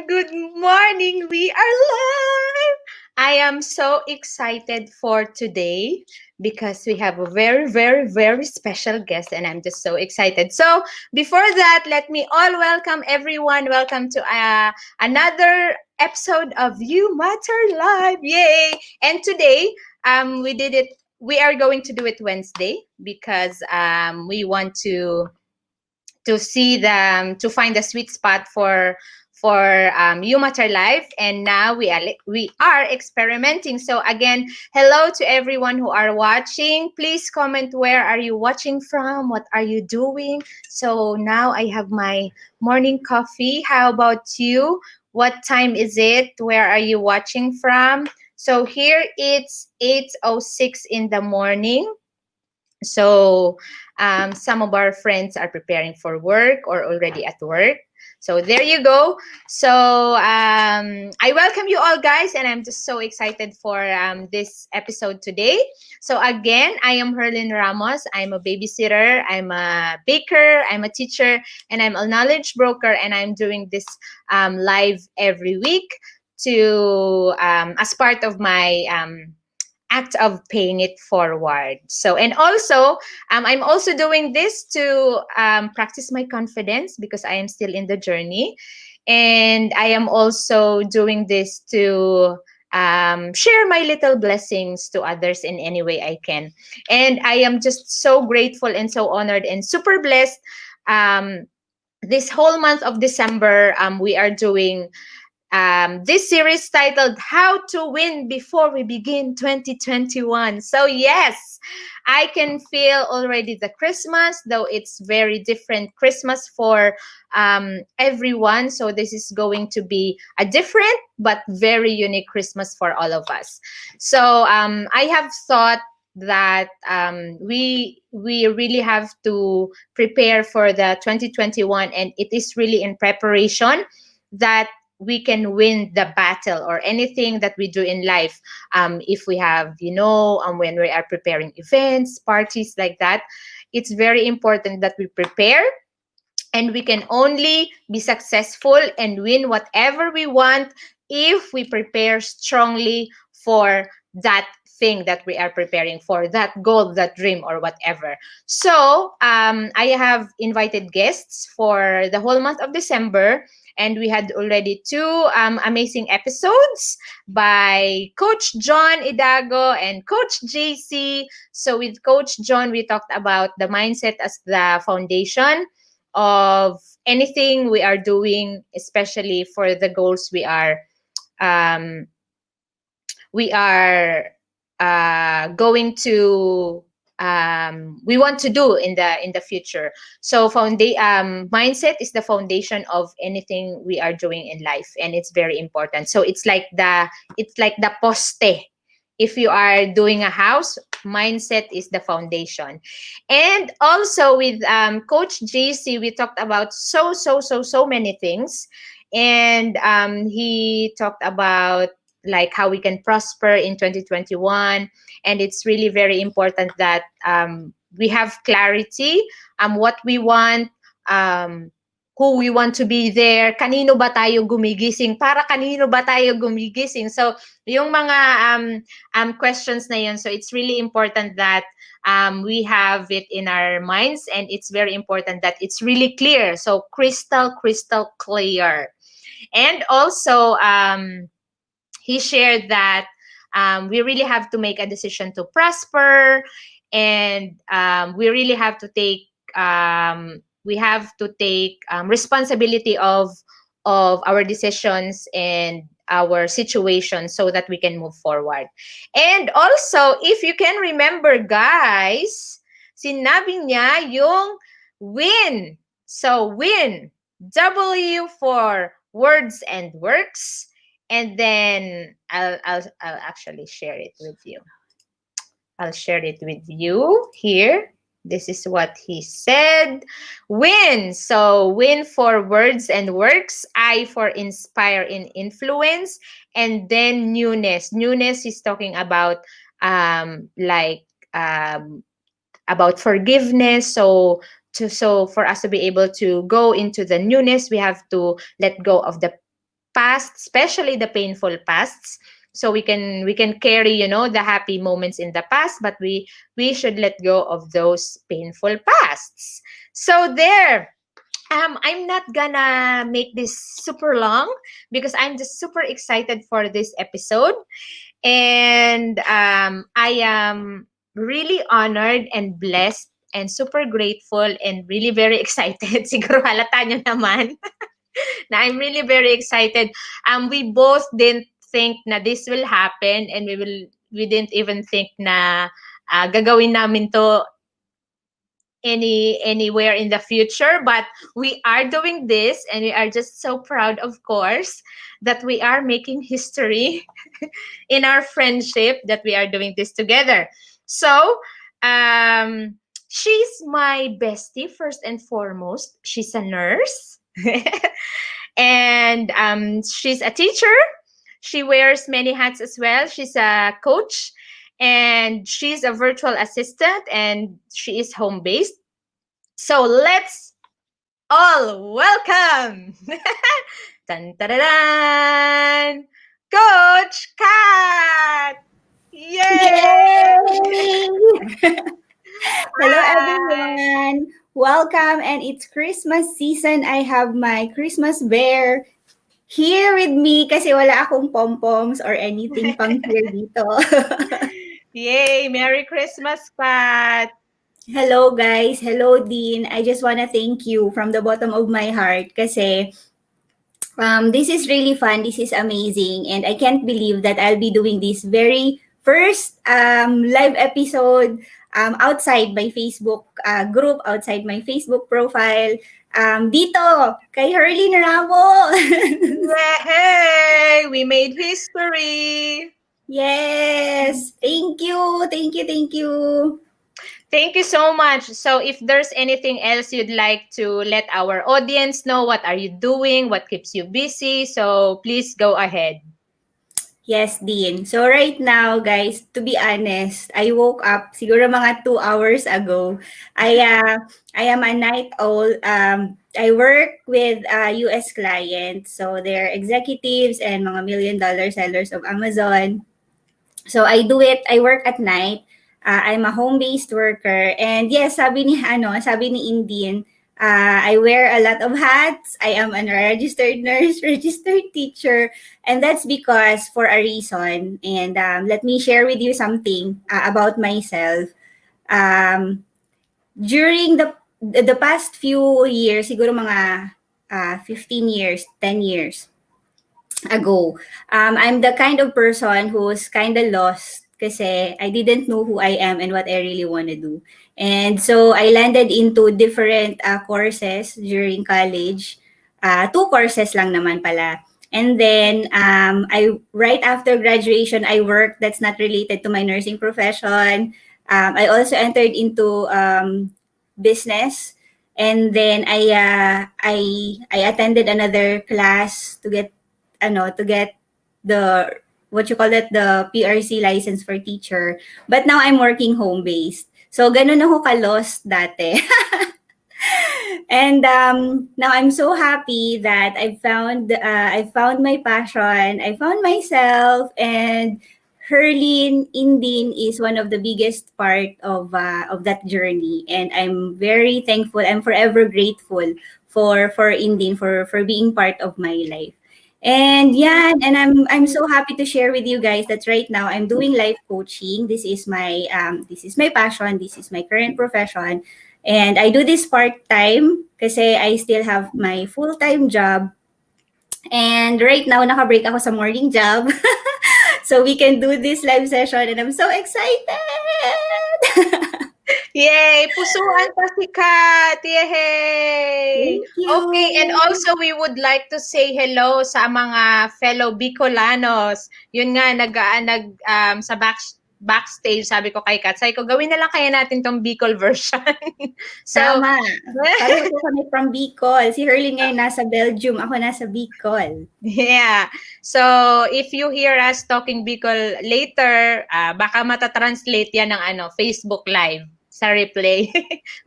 good morning. We are live. I am so excited for today because we have a very, very, very special guest, and I'm just so excited. So, before that, let me all welcome everyone. Welcome to another episode of You Matter Live. Yay! And today, we did it. We are going to do it Wednesday because we want to find the sweet spot for You Matter Life, and now we are experimenting. So again, hello to everyone who are watching. Please comment, where are you watching from, what are you doing. So now I have my morning coffee. How about you? What time is it? Where are you watching from? So here it's 8:06 in the morning. So some of our friends are preparing for work or already at work. So there you go. So I welcome you all, guys, and I'm just so excited for this episode today. So again, I am Herlyn Ramos. I'm a babysitter. I'm a baker. I'm a teacher, and I'm a knowledge broker. And I'm doing this live every week to as part of my act of paying it forward. So, and also, I'm also doing this to practice my confidence because I am still in the journey. And I am also doing this to share my little blessings to others in any way I can. And I am just so grateful and so honored and super blessed. Um, this whole month of December, we are doing this series titled How to Win Before We Begin 2021. So, yes, I can feel already the Christmas, though it's very different Christmas for everyone. So, this is going to be a different but very unique Christmas for all of us. So, I have thought that we really have to prepare for the 2021, and it is really in preparation that we can win the battle or anything that we do in life. If we have, when we are preparing events, parties like that, it's very important that we prepare, and we can only be successful and win whatever we want if we prepare strongly for that thing that we are preparing for, that goal, that dream, or whatever. So I have invited guests for the whole month of December, and we had already two amazing episodes by Coach John Idago and Coach JC. So with Coach John, we talked about the mindset as the foundation of anything we are doing, especially for the goals um, we are going to we want to do in the future. So mindset is the foundation of anything we are doing in life, and it's very important. So it's like the poste. If you are doing a house, mindset is the foundation. And also with Coach JC, we talked about so many things. And he talked about like how we can prosper in 2021. And it's really very important that we have clarity what we want, who we want to be there, kanino ba tayo gumigising, para kanino ba tayo gumigising. So yung mga questions na yun, so it's really important that we have it in our minds, and it's very important that it's really clear, so crystal clear. And also he shared that we really have to make a decision to prosper, and we really have to take responsibility of our decisions and our situation so that we can move forward. And also, if you can remember, guys, sinabi niya yung win. So win, W for words and works. And then I'll actually share it with you. I'll share it with you here. This is what he said. Win. So win for words and works. I for inspire and influence. And then newness. Newness is talking about about forgiveness. So for us to be able to go into the newness, we have to let go of the past, especially the painful pasts. So we can carry, the happy moments in the past, but we should let go of those painful pasts. So there. I'm not gonna make this super long because I'm just super excited for this episode. And I am really honored and blessed and super grateful and really very excited. Siguro halata nyo naman na I'm really very excited. We both didn't think na this will happen, and we didn't even think na gagawin namin to anywhere in the future, but we are doing this, and we are just so proud, of course, that we are making history in our friendship, that we are doing this together. So she's my bestie first and foremost. She's a nurse. And she's a teacher. She wears many hats as well. She's a coach, and she's a virtual assistant, and she is home based. So let's all welcome dun, dun, dun, dun, Coach Kat. Yay! Yay! Hello, Hi. everyone. Welcome, and it's Christmas season. I have my Christmas bear here with me kasi wala akong pom-poms or anything pang here dito. Yay! Merry Christmas, Pat. Hello, guys. Hello, Dean. I just want to thank you from the bottom of my heart kasi this is really fun. This is amazing. And I can't believe that I'll be doing this very first live episode outside my Facebook group, outside my Facebook profile. Dito, kay Herlyn Ramos. Yay! We made history. Yes. Thank you. Thank you. Thank you. Thank you so much. So if there's anything else you'd like to let our audience know, what are you doing? What keeps you busy? So please go ahead. Yes, Dean. So right now, guys, to be honest, I woke up siguro mga 2 hours ago. I am a night owl. I work with US clients. So they're executives and mga million-dollar sellers of Amazon. So I work at night. I'm a home-based worker. And yes, sabi ni Indian, I wear a lot of hats. I am a registered nurse, registered teacher, and that's because for a reason. And let me share with you something about myself. Um, during the past few years, siguro mga 15 years, 10 years ago, I'm the kind of person who's kind of lost kasi I didn't know who I am and what I really want to do. And so I landed into different courses during college. Two courses lang naman pala. And then I right after graduation, I worked that's not related to my nursing profession. I also entered into business, and then I attended another class to get the what you call it, the PRC license for teacher. But now I'm working home based. So ganun ako ka-lost dati. And now I'm so happy that I found my passion. I found myself, and Herlyn Indin is one of the biggest part of that journey, and I'm very thankful. I'm forever grateful for Indin for being part of my life. And yeah, and I'm so happy to share with you guys that right now I'm doing life coaching. This is my passion. This is my current profession. And I do this part-time kasi I still have my full-time job. And right now, naka-break ako sa morning job. So we can do this live session and I'm so excited! Yay! Pusuan pa si Kat! Yay! Thank you! Okay, and also we would like to say hello sa mga fellow Bicolanos. Yun nga, sa backstage, sabi ko kay Kat, sabi ko, gawin na lang kaya natin tong Bicol version. So, Tama. Pareho po kami from Bicol. Si Herlyn ngayon nasa Belgium. Ako nasa Bicol. yeah. So, if you hear us talking Bicol later, baka matatranslate yan ng Facebook Live sa replay.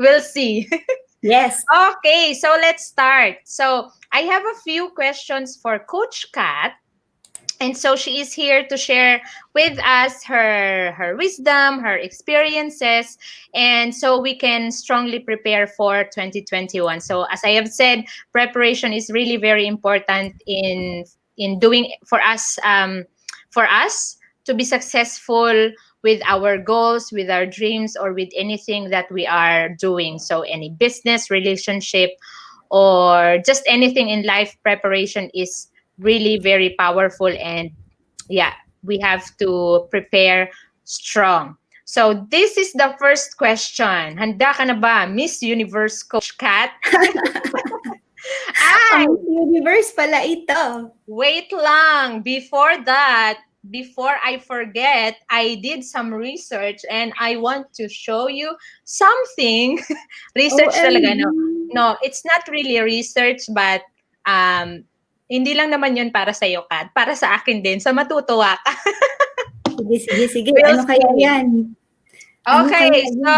We'll see. Yes. Okay, so let's start. So I have a few questions for Coach Kat. And so she is here to share with us her wisdom, her experiences, and so we can strongly prepare for 2021. So as I have said, preparation is really very important in doing for us to be successful with our goals, with our dreams, or with anything that we are doing. So any business, relationship, or just anything in life, preparation is really very powerful. And yeah, we have to prepare strong. So this is the first question. Handa ka na ba, Miss Universe Coach Kat? Ang Ay, universe pala ito. wait lang. Before that, before I forget, I did some research and I want to show you something. Research talaga, no? OMG. No, it's not really research, but um, hindi lang naman yun para sa iyo, Kat. Para sa akin din. So matutuwa ka. Sige, sige, sige. We'll Ano kaya see. yan? Ano kaya Okay, yan? so,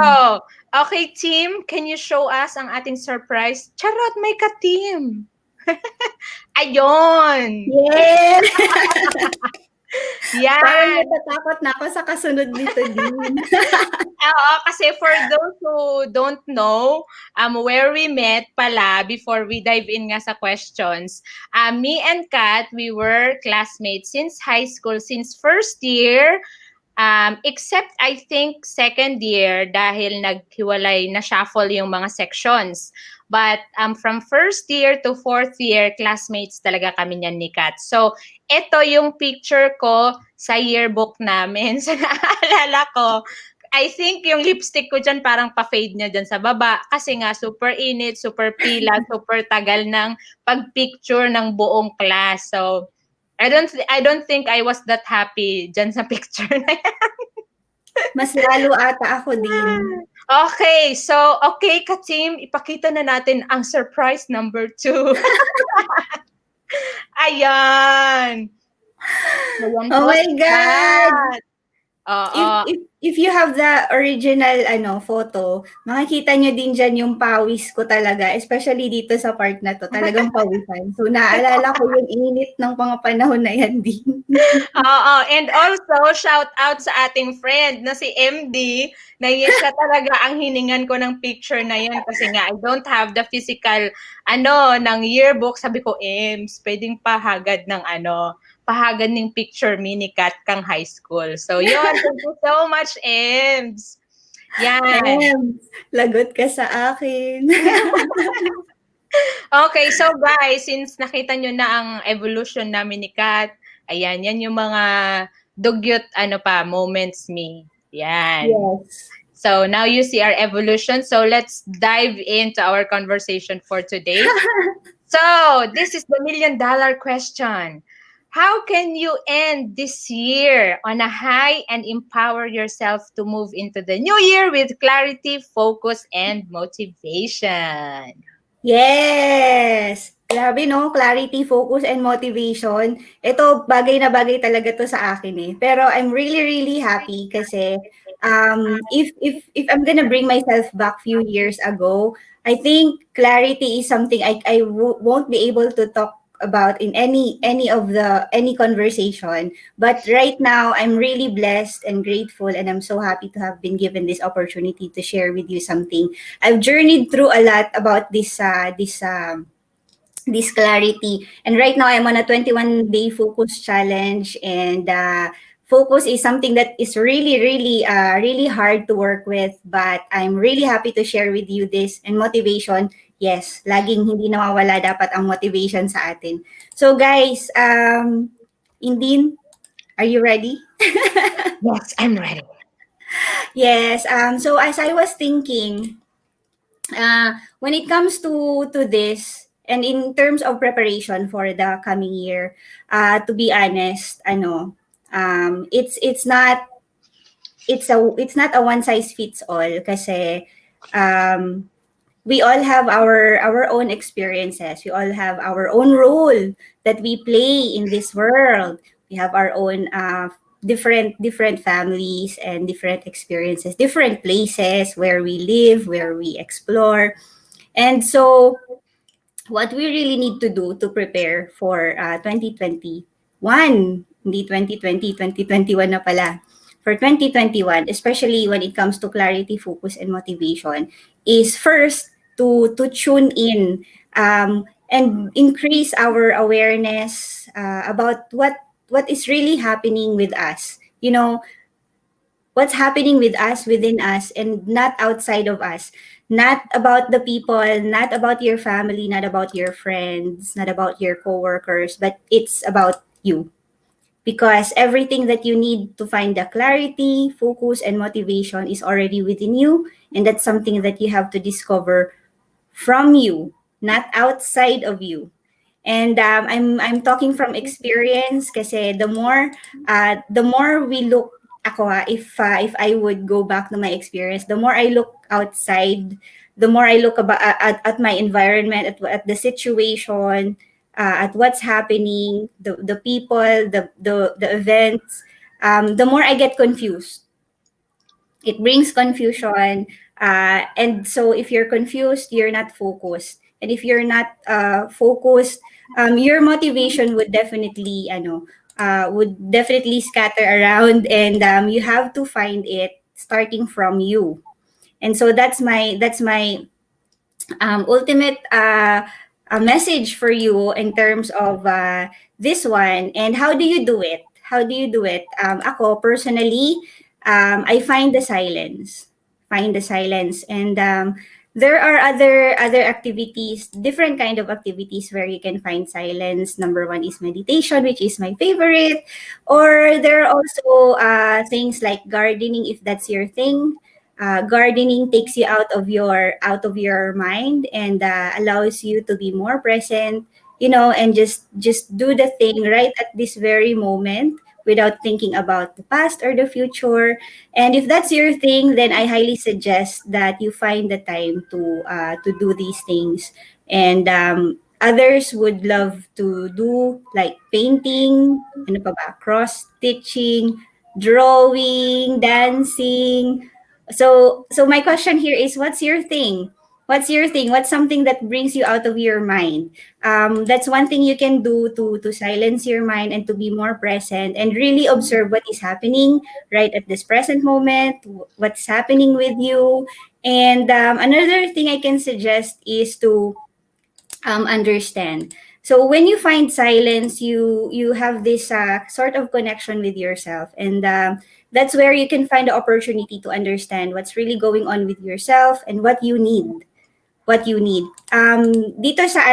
okay, team, can you show us ang ating surprise? Charot, may ka-team. Ayun. Yeah! Parang Yan. natatakot na ako sa kasunod nito din. Oo, kasi for those who don't know, where we met pala before we dive in nga sa questions, me and Kat, we were classmates since high school, since first year. Except I think second year dahil naghiwalay na shuffle yung mga sections. But from first year to fourth year, classmates talaga kami niyan ni Kat. So, ito yung picture ko sa yearbook namin. So, naalala ko, I think yung lipstick ko dyan parang pa-fade niya dyan sa baba kasi nga super init, super pila, super tagal ng pag-picture ng buong class. So, I don't think I was that happy dyan sa picture na yan. Mas lalo ata ako din. Okay, so okay ka-team, ipakita na natin ang surprise number 2. Ayan. Ayan Oh po my si God! Kat. Oo. If you have the original photo, makikita nyo din dyan yung pawis ko talaga, especially dito sa part na to, talagang pawisan. So, naalala ko yung init ng mga panahon na yan din. Oo, and also shout out sa ating friend na si MD, na siya talaga ang hiningan ko ng picture na yan kasi nga I don't have the physical ng yearbook. Sabi ko, Ems, pwedeng pahagad ng picture mini cat kang high school. So yun, thank you so much, Ems. Yan. Lagot ka sa akin. Okay, so guys, since nakita nyo na ang evolution namin ni Kat, ayan, yan yung mga dugyot moments me. Yan. Yes. So now you see our evolution. So let's dive into our conversation for today. So this is the $1,000,000 question. How can you end this year on a high and empower yourself to move into the new year with clarity, focus, and motivation? Yes! Grabe no, clarity, focus, and motivation. Ito, bagay na bagay talaga to sa akin eh. Pero I'm really, really happy kasi if I'm gonna bring myself back few years ago, I think clarity is something won't be able to talk about in any conversation. But right now, I'm really blessed and grateful, and I'm so happy to have been given this opportunity to share with you something. I've journeyed through a lot about this clarity. And right now, I'm on a 21-day focus challenge, and focus is something that is really, really, really hard to work with. But I'm really happy to share with you this. And motivation, yes, laging hindi nawawala dapat ang motivation sa atin. So guys, Indin, are you ready? Yes, I'm ready. Yes. So as I was thinking, when it comes to this, and in terms of preparation for the coming year, to be honest, it's not a one size fits all kasi we all have our own experiences. We all have our own role that we play in this world. We have our own different families and different experiences, different places where we live, where we explore. And so what we really need to do to prepare for 2021, hindi 2020, 2021 na pala. For 2021, especially when it comes to clarity, focus, and motivation, is first to tune in and increase our awareness about what is really happening with us. You know, what's happening with us, within us, and not outside of us. Not about the people, not about your family, not about your friends, not about your coworkers, but it's about you. Because everything that you need to find the clarity, focus, and motivation is already within you. And that's something that you have to discover from you, not outside of you. And I'm talking from experience kasi the more we look ako if I would go back to my experience, the more I look outside, the more I look about at my environment, at the situation, at what's happening, the people, the events, the more I get confused. It brings confusion. And so if you're confused, you're not focused. And if you're not focused, your motivation would definitely scatter around, and you have to find it starting from you. And so that's my ultimate a message for you in terms of this one. And how do you do it? How do you do it? Ako personally, I find the silence. Find the silence, and there are other activities, different kind of activities where you can find silence. Number one is meditation, which is my favorite, or there are also things like gardening, if that's your thing. Gardening takes you out of your mind, and allows you to be more present, and just do the thing right at this very moment without thinking about the past or the future. And if that's your thing, then I highly suggest that you find the time to do these things. And others would love to do like painting, ano pa ba, cross stitching, drawing, dancing. So my question here is, what's your thing? What's your thing? What's something that brings you out of your mind? That's one thing you can do to silence your mind and to be more present and really observe what is happening right at this present moment, what's happening with you. And another thing I can suggest is to understand. So when you find silence, you have this sort of connection with yourself, and that's where you can find the opportunity to understand what's really going on with yourself and what you need. What you need. Dito sa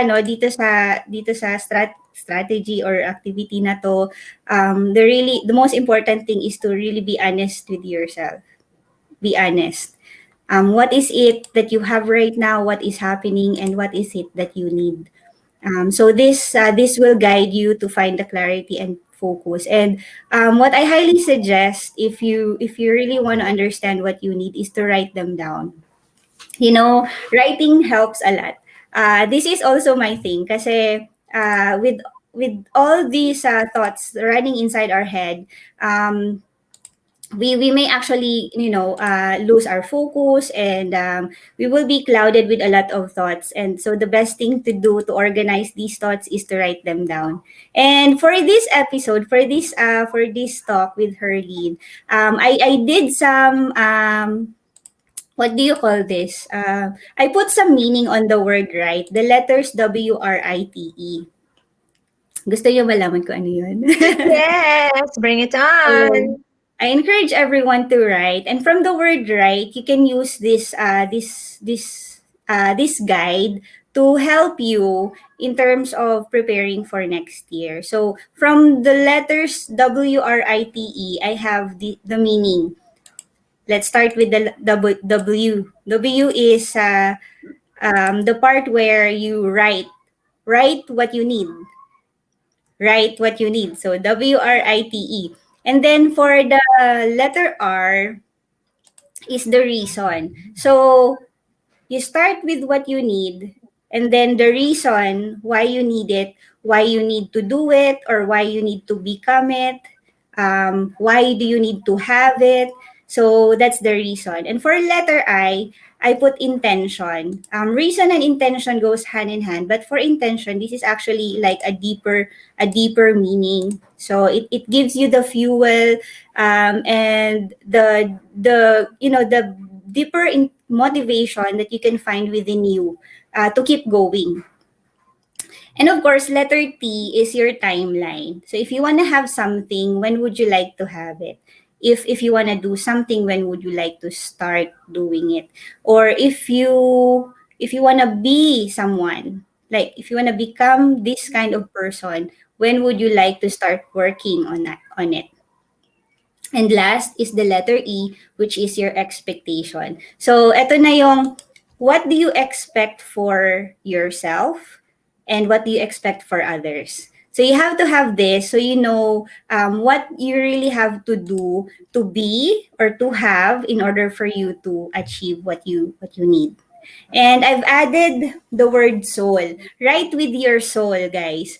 strategy or activity na to, the most important thing is to really be honest with yourself. Be honest. What is it that you have right now? What is happening, and what is it that you need? So this will guide you to find the clarity and focus. And what I highly suggest, if you really want to understand what you need, is to write them down. Writing helps a lot. This is also my thing kasi with all these thoughts running inside our head, we may actually lose our focus, and we will be clouded with a lot of thoughts. And so the best thing to do to organize these thoughts is to write them down. And for this episode, for this talk with Herlyn, I did some what do you call this? I put some meaning on the word right, the letters WRITE. Gusto niyo malaman ko ano yun? Yes, bring it So, on. I encourage everyone to write, and from the word write, you can use this guide to help you in terms of preparing for next year. So from the letters WRITE, I have the meaning. Let's start with the W. W is the part where you write what you need. Write what you need. So WRITE. And then for the letter R is the reason. So you start with what you need, and then the reason why you need it, why you need to do it, or why you need to become it, why do you need to have it. So that's the reason. And for letter I put intention. Reason and intention goes hand in hand, but for intention, this is actually like a deeper meaning. So it gives you the fuel, and the deeper motivation that you can find within you, to keep going. And of course, letter T is your timeline. So if you want to have something, when would you like to have it? If you want to do something, when would you like to start doing it? Or if you want to be someone, like if you want to become this kind of person, when would you like to start working on it? And last is the letter E, which is your expectation. So, eto na yung, what do you expect for yourself and what do you expect for others? So, you have to have this so you know, what you really have to do to be or to have in order for you to achieve what you need. And I've added the word soul. Write with your soul, guys.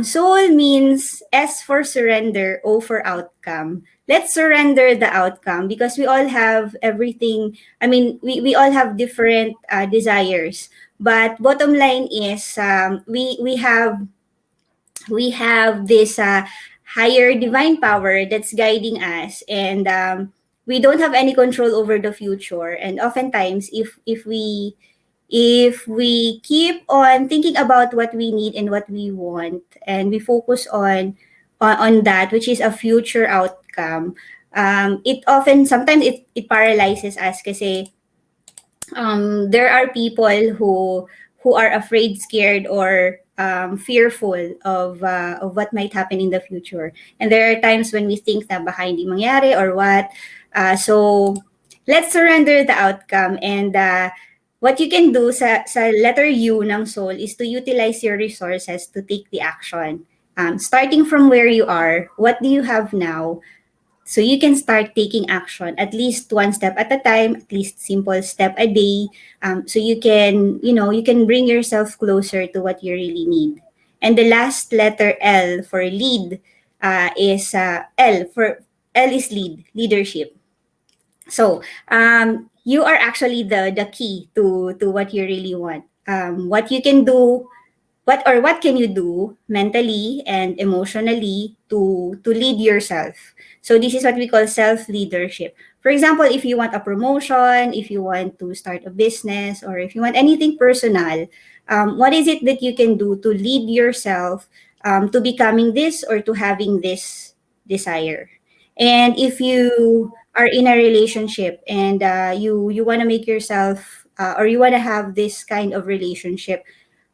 Soul means S for surrender, O for outcome. Let's surrender the outcome because we all have everything. I mean, we all have different desires. But bottom line is, we have this higher divine power that's guiding us, and we don't have any control over the future. And oftentimes, if we keep on thinking about what we need and what we want, and we focus on that, which is a future outcome, it often sometimes it paralyzes us kasi there are people who are afraid, scared, or fearful of what might happen in the future. And there are times when we think na baka hindi mangyari or what. So let's surrender the outcome, and what you can do sa letter U ng soul is to utilize your resources to take the action. Starting from where you are, what do you have now? So you can start taking action at least one step at a time, at least simple step a day. So you can bring yourself closer to what you really need. And the last letter L for lead, is L is leadership. So you are actually the key to what you really want. What you can do, what can you do mentally and emotionally to lead yourself? So this is what we call self leadership. For example, if you want a promotion, if you want to start a business, or if you want anything personal, what is it that you can do to lead yourself, to becoming this or to having this desire? And if you are in a relationship, and you want to make yourself, or you want to have this kind of relationship,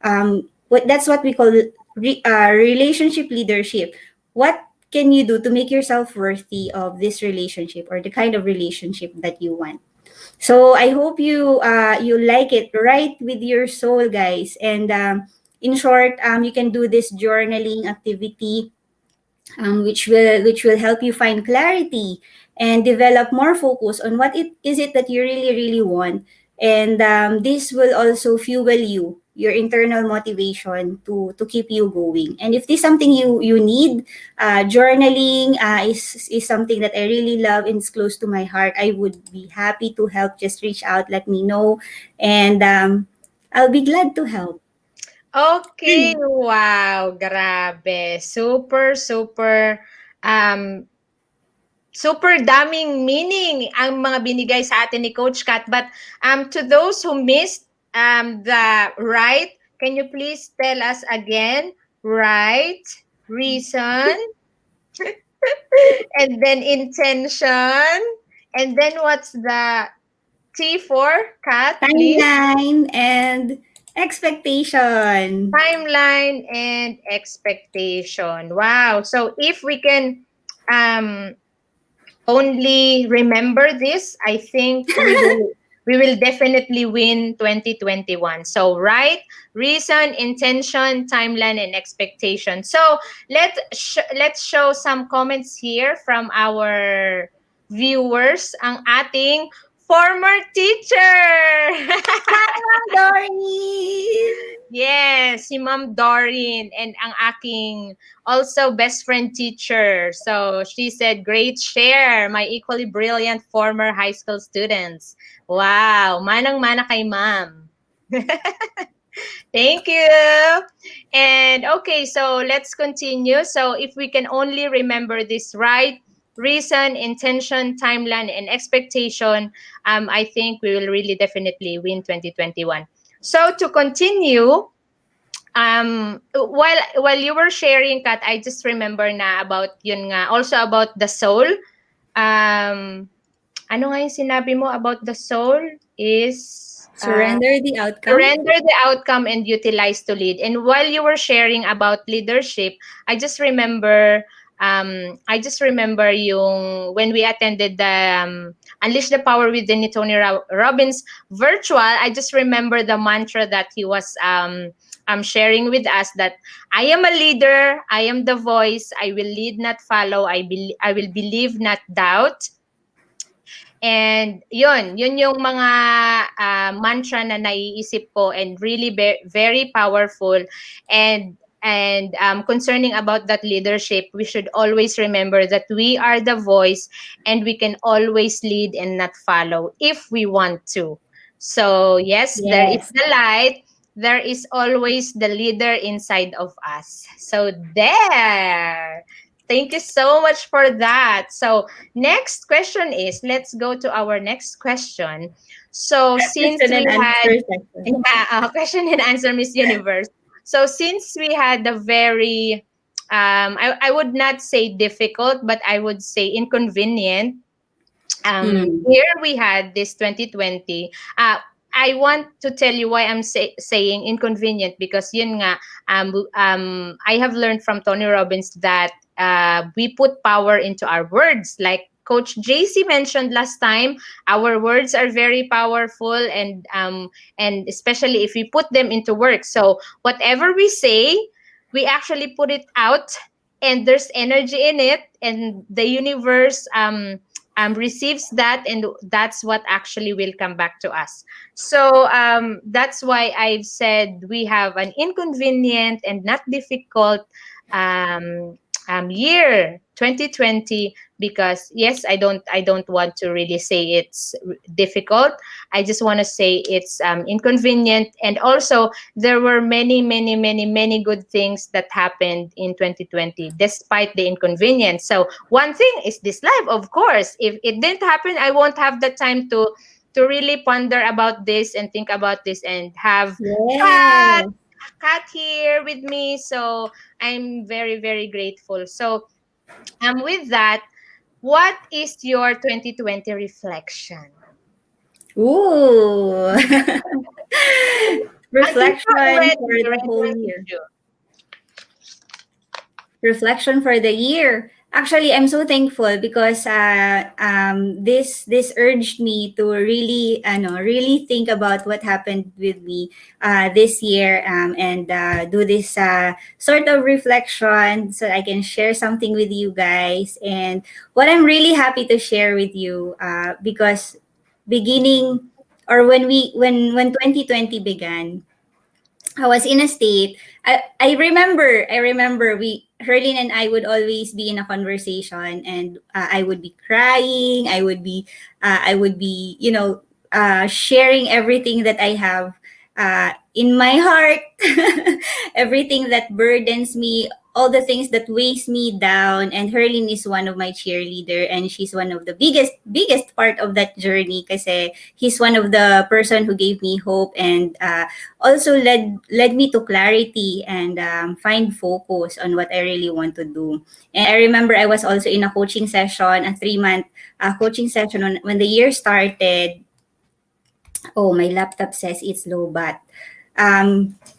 that's what we call relationship leadership. What can you do to make yourself worthy of this relationship or the kind of relationship that you want? So I hope you like it. Right with your soul, guys. And in short, you can do this journaling activity, which will help you find clarity and develop more focus on what it is it that you really really want. And this will also fuel your internal motivation to keep you going. And if this is something you need, journaling is something that I really love and it's close to my heart. I would be happy to help. Just reach out, let me know, and I'll be glad to help. Okay, wow, grabe. Super, super, um, super daming meaning ang mga binigay sa atin ni Coach Kat. But to those who missed the right, can you please tell us again? Right, reason, and then intention, and then what's the T for Kat, please? Timeline and expectation. Timeline and expectation. Wow. So if we can um only remember this, I think we will definitely win 2021. So right, reason, intention, timeline, and expectation. So let's show some comments here from our viewers. Ang ating former teacher. Hi, Doreen! Yes, si Ma'am Doreen and ang aking also best friend teacher. So she said, great share, my equally brilliant former high school students. Wow, manang-mana kay ma'am. Thank you. And okay, so let's continue. So if we can only remember this right, reason, intention, timeline, and expectation, I think we will really definitely win 2021. So to continue, while you were sharing, Kat, I just remember na about yun nga, also about the soul. Um, ano nga yung sinabi mo about the soul is Surrender the outcome. surrender the outcome and utilize to lead. And while you were sharing about leadership, I just remember yung when we attended the Unleash the Power Within ni Tony Robbins virtual. I just remember the mantra that he was sharing with us, that I am a leader, I am the voice, I will lead not follow, I will believe not doubt. And yun yung mga mantra na naiisip ko, and really very powerful. And concerning about that leadership, we should always remember that we are the voice and we can always lead and not follow if we want to. So yes, there is Yes. the light. There is always the leader inside of us. So there. Thank you so much for that. So next question is, let's go to our next question. So since Question we and had answer section. question and answer Miss Universe. So since we had a very I would not say difficult, but I would say inconvenient Mm. here we had this 2020. I want to tell you why I'm saying inconvenient, because yun nga, I have learned from Tony Robbins that we put power into our words. Like Coach JC mentioned last time, our words are very powerful, and especially if we put them into work. So whatever we say, we actually put it out, and there's energy in it, and the universe receives that, and that's what actually will come back to us. So that's why I've said we have an inconvenient and not difficult um, year 2020, because yes, I don't want to really say it's difficult. I just want to say it's inconvenient. And also there were many good things that happened in 2020 despite the inconvenience. So one thing is this live, of course. If it didn't happen, I won't have the time to really ponder about this and think about this and have cat Yes. cat here with me. So I'm very grateful. So with that, what is your 2020 reflection? Ooh. I'll give you Reflection already. for the Already whole I'll give year. you. Reflection for the year. Actually, I'm so thankful because this urged me to really really think about what happened with me this year, and do this sort of reflection so I can share something with you guys. And what I'm really happy to share with you, because beginning, or when 2020 began, I was in a state. I remember we Herlyn and I would always be in a conversation, and I would be crying. I would be sharing everything that I have in my heart, everything that burdens me, all the things that weighs me down. And Herlyn is one of my cheerleader, and she's one of the biggest part of that journey, kasi he's one of the person who gave me hope, and also led me to clarity, and find focus on what I really want to do. And I remember I was also in a coaching session, a 3-month coaching session when the year started. Oh, my laptop says it's low bat.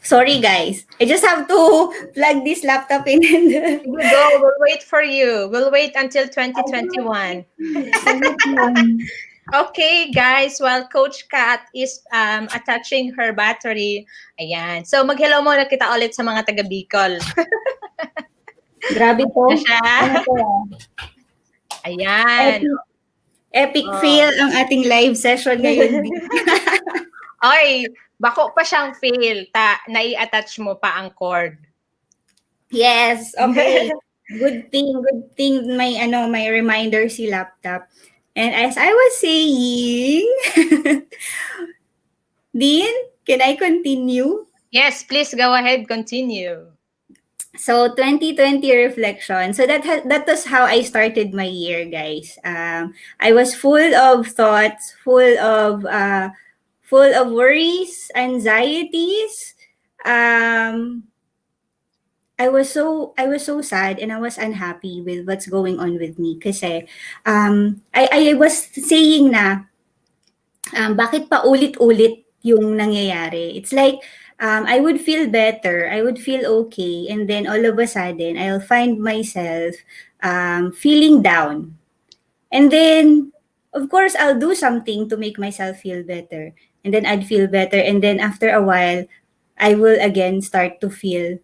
Sorry guys. I just have to plug this laptop in. And You go. We'll wait for you. We'll wait until 2021. Okay, guys. While Coach Kat is attaching her battery, ayan. So, mag-hello muna kita ulit sa mga taga Bicol. Grabe to. Na siya. Ano to? Ayan. Epic Oh. fail ang ating live session ngayon. Ay, bako pa siyang feel, nai-attach mo pa ang cord. Yes, okay. Good thing may reminder si laptop. And as I was saying, Dean, can I continue? Yes, please go ahead, continue. So 2020 reflection. So that was how I started my year, guys. I was full of thoughts, full of worries, anxieties. Um, I was so sad and I was unhappy with what's going on with me kasi I was saying na bakit pa ulit-ulit yung nangyayari? It's like, I would feel better, I would feel okay, and then all of a sudden, I'll find myself feeling down. And then, of course, I'll do something to make myself feel better. And then I'd feel better. And then after a while, I will again start to feel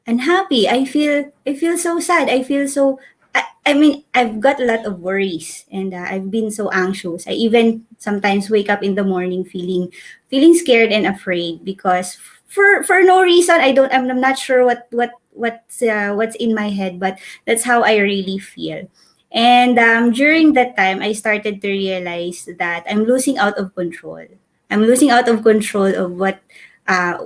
unhappy. I feel so sad. I mean, I've got a lot of worries and I've been so anxious. I even sometimes wake up in the morning feeling scared and afraid because for no reason. I'm not sure what's in my head, but that's how I really feel. And during that time, I started to realize that I'm losing out of control. I'm losing out of control of what uh,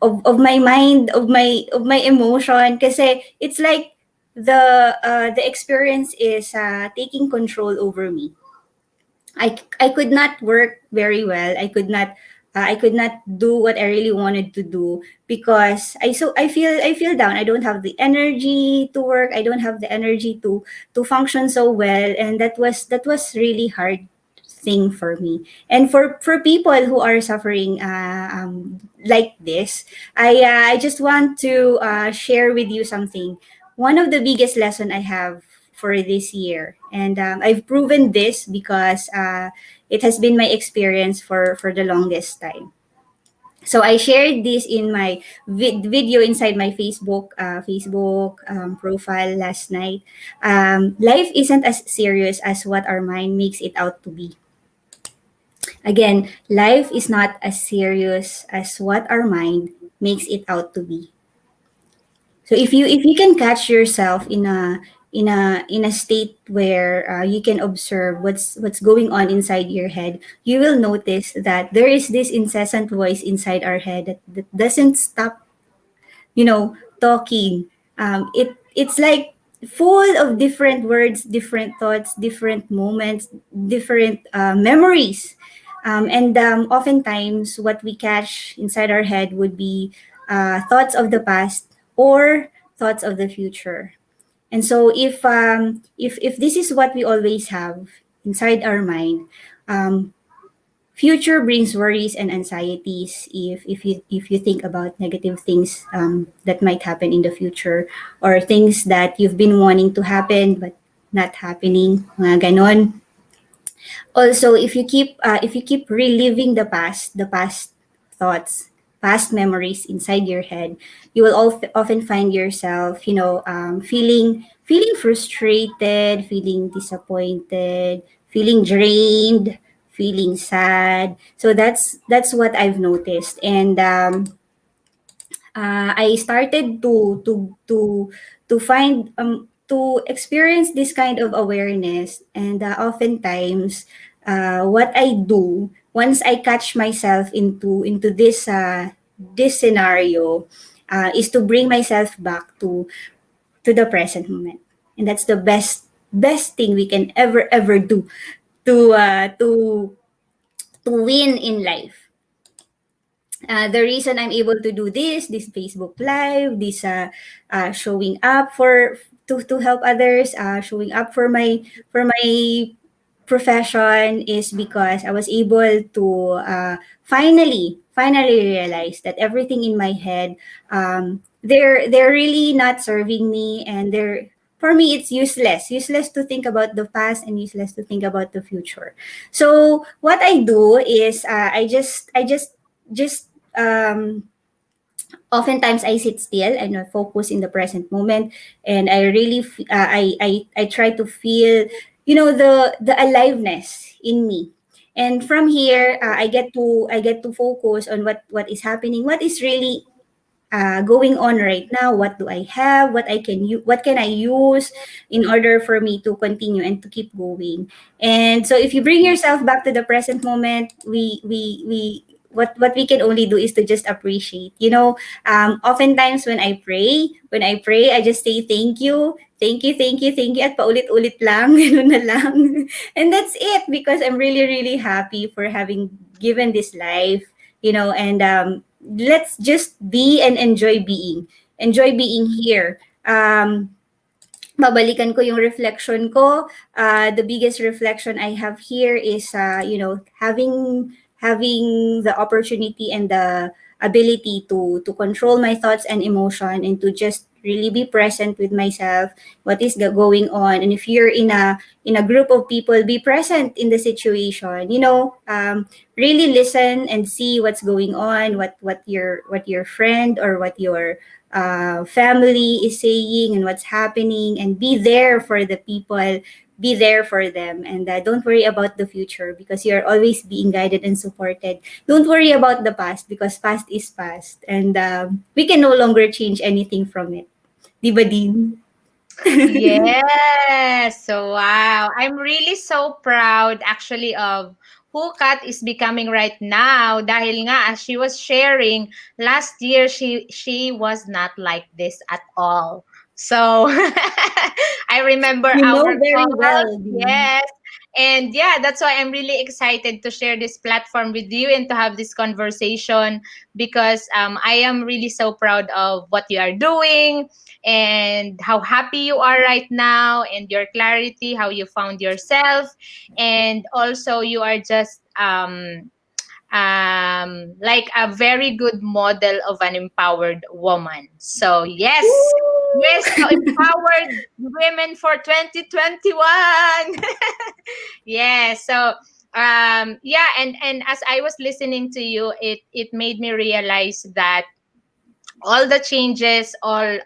of my mind, of my emotion, kasi it's like the experience is taking control over me. I could not work very well. I could not do what I really wanted to do because I feel down. I don't have the energy to work. I don't have the energy to function so well, and that was really hard thing for me. And for people who are suffering like this, I just want to share with you something. One of the biggest lesson I have for this year, and I've proven this because it has been my experience for the longest time. So I shared this in my video inside my Facebook profile last night. Life isn't as serious as what our mind makes it out to be. Again, life is not as serious as what our mind makes it out to be. So if you can catch yourself in a state where you can observe what's going on inside your head, you will notice that there is this incessant voice inside our head that doesn't stop, talking. It's like full of different words, different thoughts, different moments, different memories. And oftentimes, what we catch inside our head would be thoughts of the past or thoughts of the future. And so, if this is what we always have inside our mind, um, future brings worries and anxieties if you think about negative things that might happen in the future, or things that you've been wanting to happen but not happening, mga ganon. Also, if you keep reliving the past thoughts, past memories inside your head, you will often find yourself, feeling frustrated, feeling disappointed, feeling drained, feeling sad. So that's what I've noticed. And I started to experience this kind of awareness. And oftentimes, what I do once I catch myself into this scenario, is to bring myself back to the present moment. And that's the best thing we can ever do to uh, to to win in life. The reason I'm able to do this Facebook Live, this showing up to help others, showing up for my profession, is because I was able to finally realize that everything in my head, they're really not serving me, and they're for me it's useless to think about the past and useless to think about the future. So what I do is I just oftentimes I sit still and I focus in the present moment, and I really I try to feel, the aliveness in me. And from here, I get to focus on what is happening, what is really going on right now. What do I have? What can I use in order for me to continue and to keep going? And so, if you bring yourself back to the present moment, we what we can only do is to just appreciate. Oftentimes when I pray, I just say thank you. Thank you, thank you, thank you, at paulit-ulit lang, ganun na lang. And that's it, because I'm really, really happy for having given this life, and let's just be and enjoy being here. Babalikan ko yung reflection ko. The biggest reflection I have here is, having the opportunity and the ability to control my thoughts and emotion, and to just really be present with myself, what is going on. And if you're in a group of people, be present in the situation. Really listen and see what's going on, what your friend or what your family is saying, and what's happening, and be there for the people, be there for them. And don't worry about the future, because you're always being guided and supported. Don't worry about the past, because past is past, and we can no longer change anything from it. Di ba, Dean? Yes. So wow. I'm really so proud actually of who Kat is becoming right now dahil nga as she was sharing last year she was not like this at all. So I remember You know our very calls. well, Dean. Yes. And yeah, that's why I'm really excited to share this platform with you and to have this conversation because I am really so proud of what you are doing and how happy you are right now and your clarity, how you found yourself. And also, you are just like a very good model of an empowered woman. So, yes. Yes, so empowered women for 2021. Yeah, so yeah, and as I was listening to you, it made me realize that all the changes all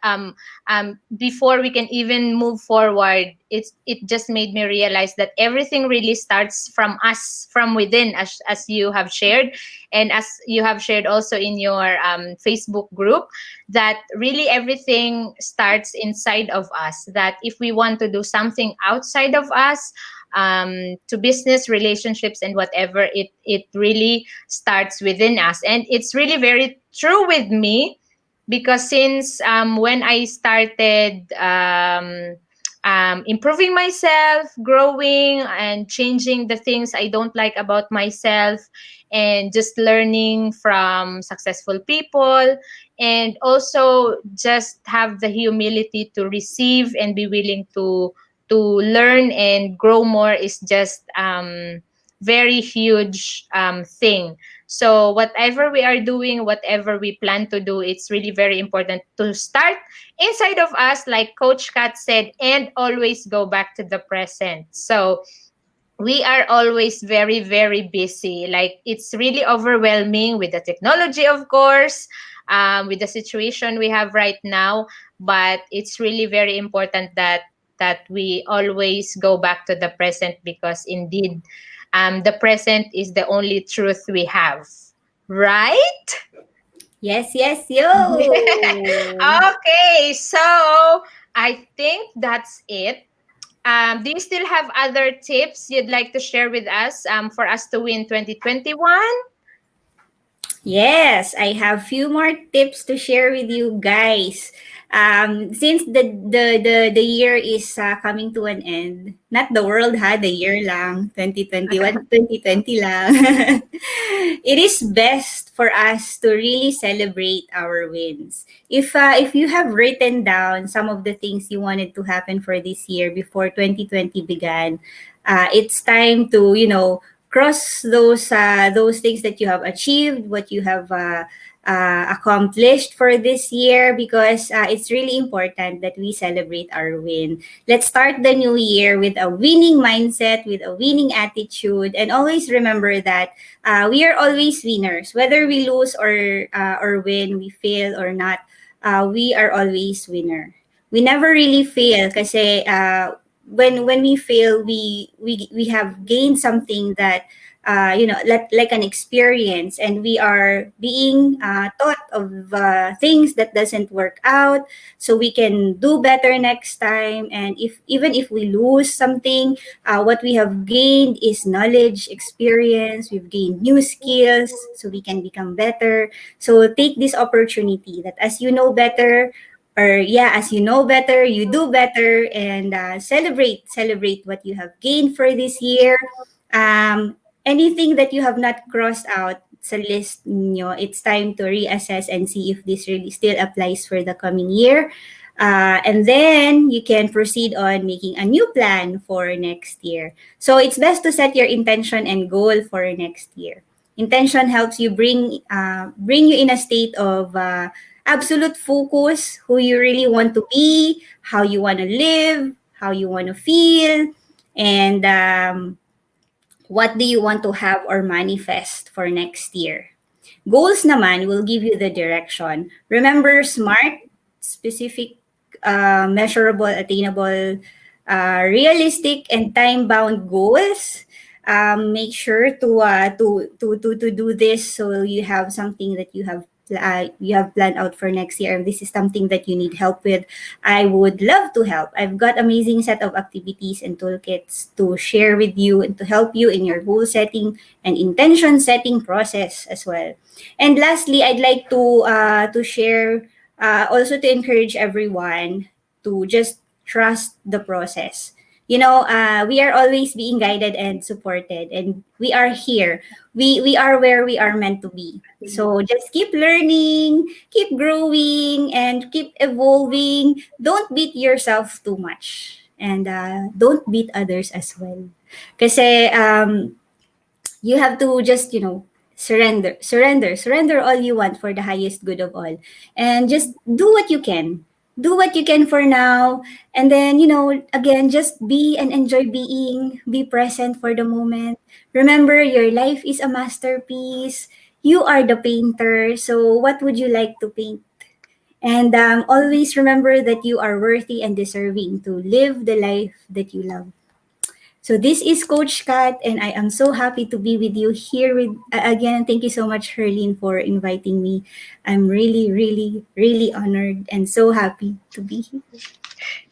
before we can even move forward, it just made me realize that everything really starts from us, from within, as you have shared, and as you have shared also in your Facebook group, that really everything starts inside of us, that if we want to do something outside of us, to business, relationships, and whatever, it really starts within us. And it's really very true with me because since when I started improving myself, growing, and changing the things I don't like about myself, and just learning from successful people, and also just have the humility to receive and be willing to learn and grow more is just very huge thing. So whatever we are doing, whatever we plan to do, it's really very important to start inside of us, like Coach Kat said, and always go back to the present. So we are always very, very busy. Like it's really overwhelming with the technology, of course, with the situation we have right now. But it's really very important that we always go back to the present because indeed, the present is the only truth we have. Right? Yes, yes, yo. Okay, so I think that's it. Do you still have other tips you'd like to share with us for us to win 2021? Yes, I have few more tips to share with you guys. Since the year is coming to an end, not the world ha, the year lang, 2021, 2020 lang. It is best for us to really celebrate our wins. If you have written down some of the things you wanted to happen for this year before 2020 began, it's time to, cross those things that you have achieved, what you have accomplished for this year, because it's really important that we celebrate our win. Let's start the new year with a winning mindset, with a winning attitude, and always remember that we are always winners, whether we lose or win, we fail or not. We are always winner. We never really fail, kasi when we fail, we have gained something that like an experience, and we are being taught of things that doesn't work out, so we can do better next time. And if even if we lose something, what we have gained is knowledge, experience. We've gained new skills, so we can become better. So take this opportunity that as you know better, or yeah, as you know better, you do better, and celebrate what you have gained for this year. Anything that you have not crossed out sa list nyo, it's time to reassess and see if this really still applies for the coming year. And then you can proceed on making a new plan for next year. So it's best to set your intention and goal for next year. Intention helps you bring you in a state of absolute focus, who you really want to be, how you want to live, how you want to feel, and what do you want to have or manifest for next year. Goals naman will give you the direction. Remember, SMART, specific, measurable, attainable, realistic, and time-bound goals. Make sure to do this, so you have something that you have planned out for next year. If this is something that you need help with, I would love to help. I've got amazing set of activities and toolkits to share with you and to help you in your goal setting and intention setting process as well. And lastly, I'd like to share, also to encourage everyone to just trust the process. We are always being guided and supported, and we are here. We are where we are meant to be. So just keep learning, keep growing, and keep evolving. Don't beat yourself too much, and don't beat others as well. Kasi you have to just surrender all you want for the highest good of all, and just do what you can for now. And then, again, just be and enjoy being, be present for the moment. Remember, your life is a masterpiece. You are the painter, so what would you like to paint? And always remember that you are worthy and deserving to live the life that you love. So this is Coach Kat, and I am so happy to be with you here. Again, thank you so much, Herlyn, for inviting me. I'm really, really, really honored and so happy to be here.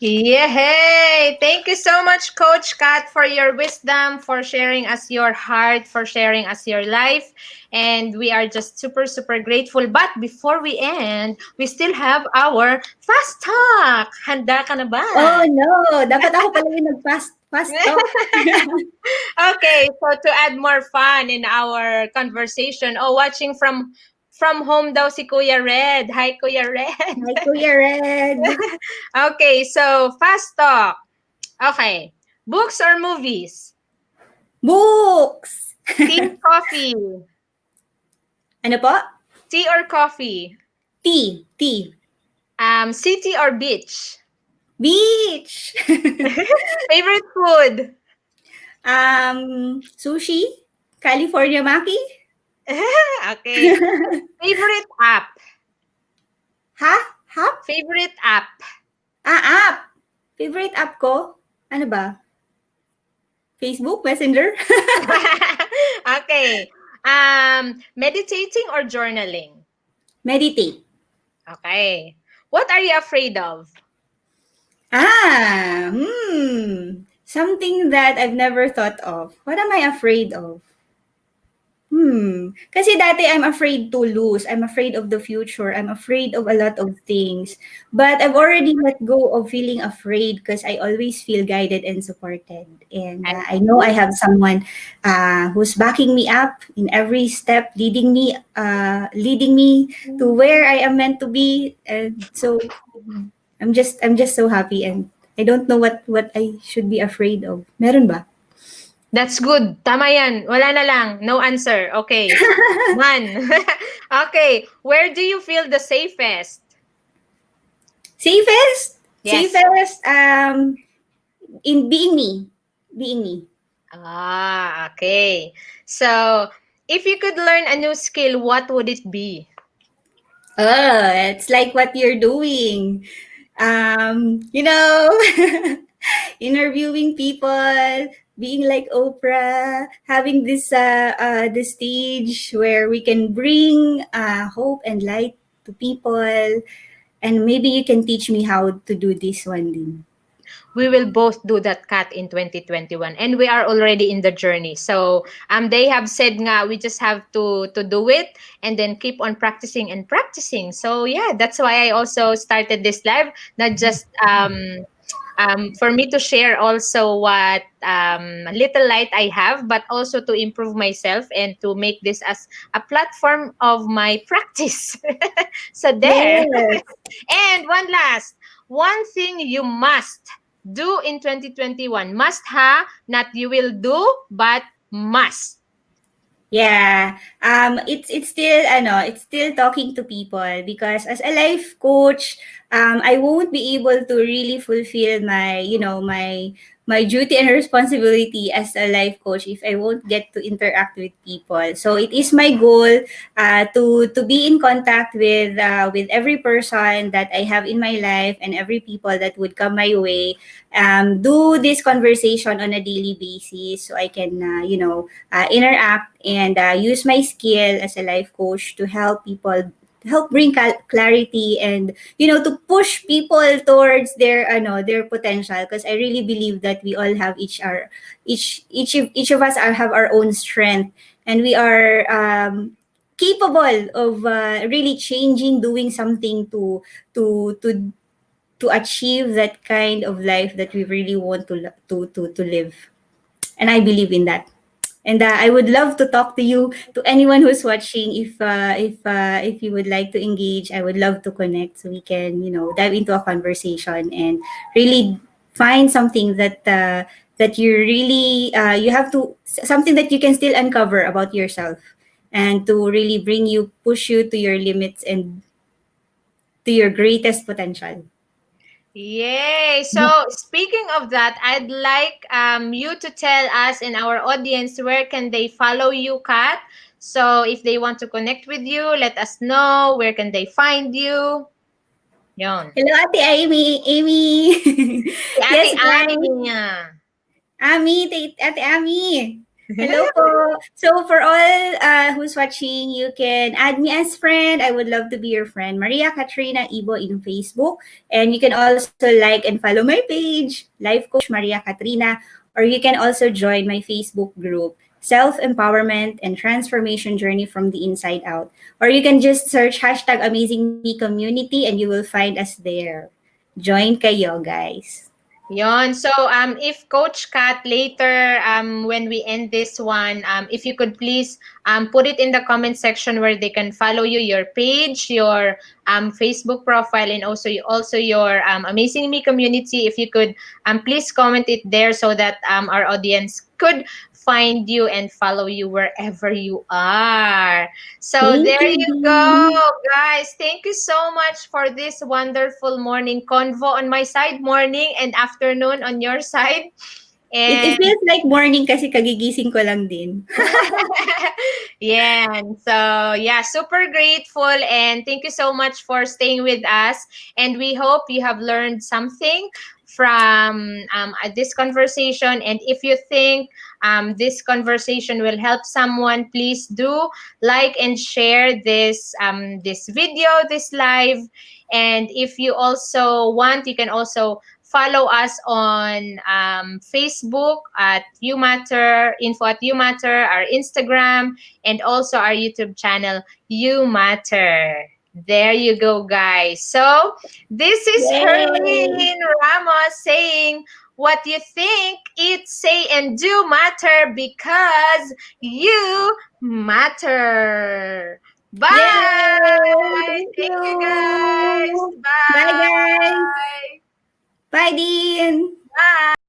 Yay! Thank you so much, Coach Kat, for your wisdom, for sharing us your heart, for sharing us your life. And we are just super, super grateful. But before we end, we still have our fast talk. Handa ka na ba? Oh no, dapat ako pala yung fast talk. Okay, so to add more fun in our conversation, watching from home daw si Kuya Red. Hi, Kuya Red. Hi, Kuya Red. Okay, so fast talk. Okay, books or movies? Books. Tea, coffee? Ano po? Tea or coffee? Tea. City or beach? Beach. Favorite food? Sushi. California Maki. Okay. Favorite app? Ha? Favorite app? App. Favorite app ko? Ano ba? Facebook Messenger? Okay. Meditating or journaling? Meditate. Okay. What are you afraid of? Something that I've never thought of. What am I afraid of? Kasi dati I'm afraid to lose. I'm afraid of the future. I'm afraid of a lot of things. But I've already let go of feeling afraid because I always feel guided and supported. And I know I have someone who's backing me up in every step, leading me to where I am meant to be. And so I'm just so happy, and I don't know what I should be afraid of. Meron ba? That's good. Tama yan. Wala na lang. No answer. Okay. None. Okay. Where do you feel the safest? Safest? Yes. Safest, in being me. Being me. Okay. So, if you could learn a new skill, what would it be? It's like what you're doing. You know, interviewing people, being like Oprah, having this stage where we can bring hope and light to people, and maybe you can teach me how to do this one din. We will both do that, Kat, in 2021, and we are already in the journey. So they have said nga we just have to do it and then keep on practicing and practicing. So yeah, that's why I also started this live, not just for me to share also what little light I have, but also to improve myself and to make this as a platform of my practice. So there. Yes. And one thing you must do in 2021. Must ha, not you will do, but must. Yeah. It's still it's still talking to people, because as a life coach, I won't be able to really fulfill my, my duty and responsibility as a life coach if I won't get to interact with people. So it is my goal to be in contact with every person that I have in my life and every people that would come my way. Do this conversation on a daily basis so I can interact and use my skill as a life coach to help people, help bring clarity, and to push people towards their potential, because I really believe that we all have each of us have our own strength, and we are capable of really changing, doing something to to to achieve that kind of life that we really want to live. And I believe in that. And I would love to talk to you, to anyone who's watching. If you would like to engage, I would love to connect so we can dive into a conversation and really find something that you really you have to something that you can still uncover about yourself, and to really bring you, push you to your limits and to your greatest potential. Yay! So speaking of that, I'd like you to tell us and our audience where can they follow you, Kat. So if they want to connect with you, let us know. Where can they find you? Yon. Hello, Ate Amy. Si Ate Yes, guys. Ami niya. Ate Ami. Hello po. So for all who's watching, you can add me as friend. I would love to be your friend. Maria Katrina Ibo in Facebook. And you can also like and follow my page, Life Coach Maria Katrina. Or you can also join my Facebook group, Self-Empowerment and Transformation Journey from the Inside Out. Or you can just search hashtag Amazing Me Community and you will find us there. Join kayo, guys. Yon. So, if Coach Kat later, when we end this one, if you could please put it in the comment section where they can follow you, your page, your Facebook profile, and also your Amazing Me community. If you could please comment it there so that our audience could find you and follow you wherever you are. So Thank there you, you go, Dee. guys. Thank you so much for this wonderful morning convo on my side, morning and afternoon on your side. It And feels like morning kasi kagigising ko lang din. yeah, so yeah, super grateful and thank you so much for staying with us. And we hope you have learned something from this conversation. And if you think this conversation will help someone, please do like and share this video, this live. And if you also want, you can also follow us on Facebook at You Matter, info at You Matter, our Instagram, and also our YouTube channel, You Matter. There you go, guys. So this is Yay! Herlyn Ramos saying, what you think, eat, say, and do matter because you matter. Yay! Bye. Thank Thank you, guys. you! Bye, guys! Bye. Bye, Dean! Bye.